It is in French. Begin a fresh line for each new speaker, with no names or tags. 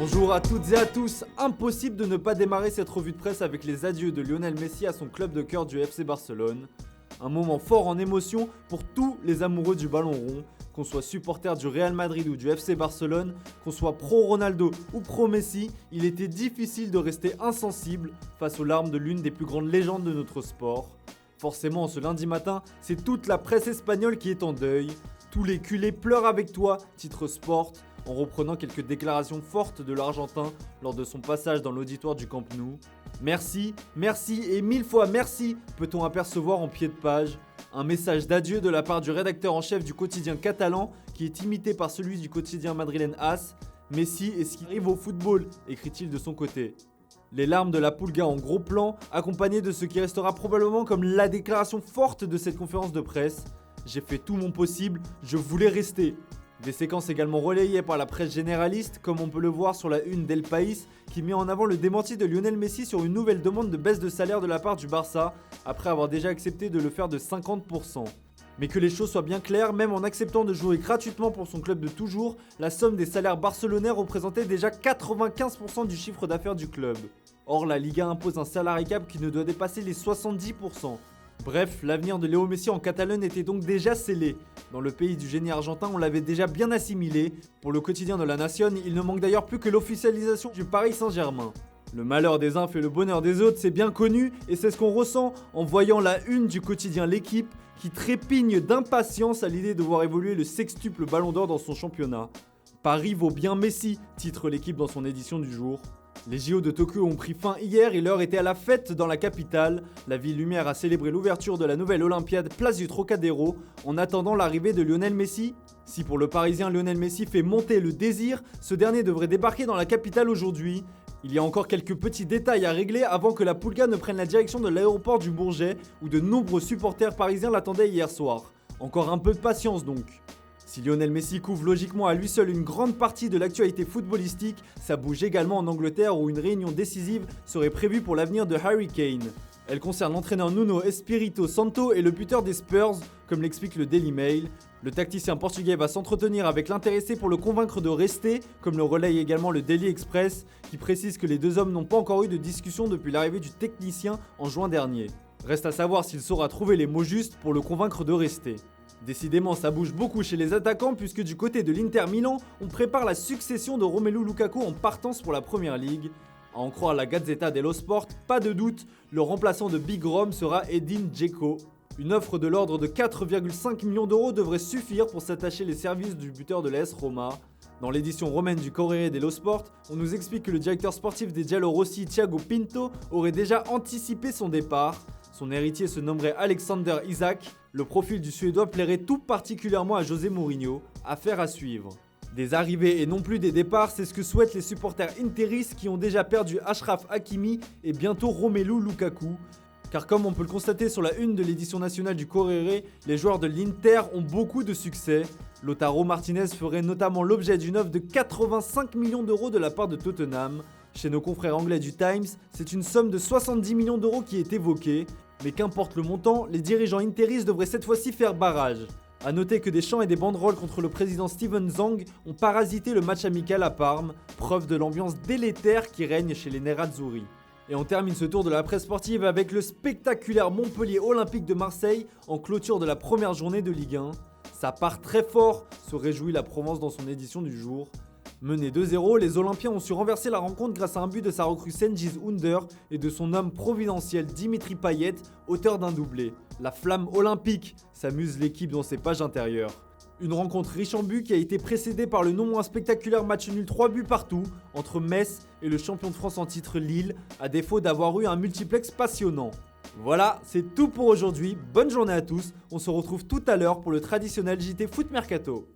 Bonjour à toutes et à tous, impossible de ne pas démarrer cette revue de presse avec les adieux de Lionel Messi à son club de cœur du FC Barcelone. Un moment fort en émotion pour tous les amoureux du ballon rond, qu'on soit supporter du Real Madrid ou du FC Barcelone, qu'on soit pro Ronaldo ou pro Messi, il était difficile de rester insensible face aux larmes de l'une des plus grandes légendes de notre sport. Forcément, ce lundi matin, c'est toute la presse espagnole qui est en deuil. Tous les culés pleurent avec toi, titre Sport, en reprenant quelques déclarations fortes de l'Argentin lors de son passage dans l'auditoire du Camp Nou. Merci, merci et 1000 fois merci, peut-on apercevoir en pied de page. Un message d'adieu de la part du rédacteur en chef du quotidien catalan qui est imité par celui du quotidien madrilène AS. Messi est ce qui arrive au football, écrit-il de son côté. Les larmes de la Pulga en gros plan, accompagnées de ce qui restera probablement comme la déclaration forte de cette conférence de presse. J'ai fait tout mon possible, je voulais rester. Des séquences également relayées par la presse généraliste, comme on peut le voir sur la une d'El País, qui met en avant le démenti de Lionel Messi sur une nouvelle demande de baisse de salaire de la part du Barça, après avoir déjà accepté de le faire de 50%. Mais que les choses soient bien claires, même en acceptant de jouer gratuitement pour son club de toujours, la somme des salaires barcelonais représentait déjà 95% du chiffre d'affaires du club. Or, la Liga impose un salary cap qui ne doit dépasser les 70%. Bref, l'avenir de Léo Messi en Catalogne était donc déjà scellé. Dans le pays du génie argentin, on l'avait déjà bien assimilé. Pour le quotidien de la Nation, il ne manque d'ailleurs plus que l'officialisation du Paris Saint-Germain. Le malheur des uns fait le bonheur des autres, c'est bien connu, et c'est ce qu'on ressent en voyant la une du quotidien L'Équipe, qui trépigne d'impatience à l'idée de voir évoluer le sextuple Ballon d'Or dans son championnat. Paris vaut bien Messi, titre L'Équipe dans son édition du jour. Les JO de Tokyo ont pris fin hier et l'heure était à la fête dans la capitale. La ville lumière a célébré l'ouverture de la nouvelle Olympiade place du Trocadéro en attendant l'arrivée de Lionel Messi. Si pour le Parisien Lionel Messi fait monter le désir, ce dernier devrait débarquer dans la capitale aujourd'hui. Il y a encore quelques petits détails à régler avant que la Pulga ne prenne la direction de l'aéroport du Bourget où de nombreux supporters parisiens l'attendaient hier soir. Encore un peu de patience donc. Si Lionel Messi couvre logiquement à lui seul une grande partie de l'actualité footballistique, ça bouge également en Angleterre où une réunion décisive serait prévue pour l'avenir de Harry Kane. Elle concerne l'entraîneur Nuno Espirito Santo et le buteur des Spurs, comme l'explique le Daily Mail. Le tacticien portugais va s'entretenir avec l'intéressé pour le convaincre de rester, comme le relaye également le Daily Express, qui précise que les deux hommes n'ont pas encore eu de discussion depuis l'arrivée du technicien en juin dernier. Reste à savoir s'il saura trouver les mots justes pour le convaincre de rester. Décidément, ça bouge beaucoup chez les attaquants puisque du côté de l'Inter Milan, on prépare la succession de Romelu Lukaku en partance pour la Première Ligue. À en croire la Gazzetta dello Sport, pas de doute, le remplaçant de Big Rom sera Edin Dzeko. Une offre de l'ordre de 4,5 millions d'euros devrait suffire pour s'attacher les services du buteur de l'AS Roma. Dans l'édition romaine du Corriere dello Sport, on nous explique que le directeur sportif des Giallorossi, Thiago Pinto, aurait déjà anticipé son départ. Son héritier se nommerait Alexander Isak. Le profil du Suédois plairait tout particulièrement à José Mourinho. Affaire à suivre. Des arrivées et non plus des départs, c'est ce que souhaitent les supporters interistes qui ont déjà perdu Achraf Hakimi et bientôt Romelu Lukaku. Car comme on peut le constater sur la une de l'édition nationale du Corriere, les joueurs de l'Inter ont beaucoup de succès. Lautaro Martinez ferait notamment l'objet d'une offre de 85 millions d'euros de la part de Tottenham. Chez nos confrères anglais du Times, c'est une somme de 70 millions d'euros qui est évoquée. Mais qu'importe le montant, les dirigeants interistes devraient cette fois-ci faire barrage. A noter que des chants et des banderoles contre le président Steven Zhang ont parasité le match amical à Parme, preuve de l'ambiance délétère qui règne chez les Nerazzurri. Et on termine ce tour de la presse sportive avec le spectaculaire Montpellier Olympique de Marseille en clôture de la première journée de Ligue 1. Ça part très fort, se réjouit la Provence dans son édition du jour. Menés 2-0, les Olympiens ont su renverser la rencontre grâce à un but de sa recrue Cengiz Under et de son homme providentiel Dimitri Payet, auteur d'un doublé. La flamme olympique s'amuse l'équipe dans ses pages intérieures. Une rencontre riche en buts qui a été précédée par le non moins spectaculaire match nul 3 buts partout entre Metz et le champion de France en titre Lille, à défaut d'avoir eu un multiplex passionnant. Voilà, c'est tout pour aujourd'hui, bonne journée à tous, on se retrouve tout à l'heure pour le traditionnel JT Foot Mercato.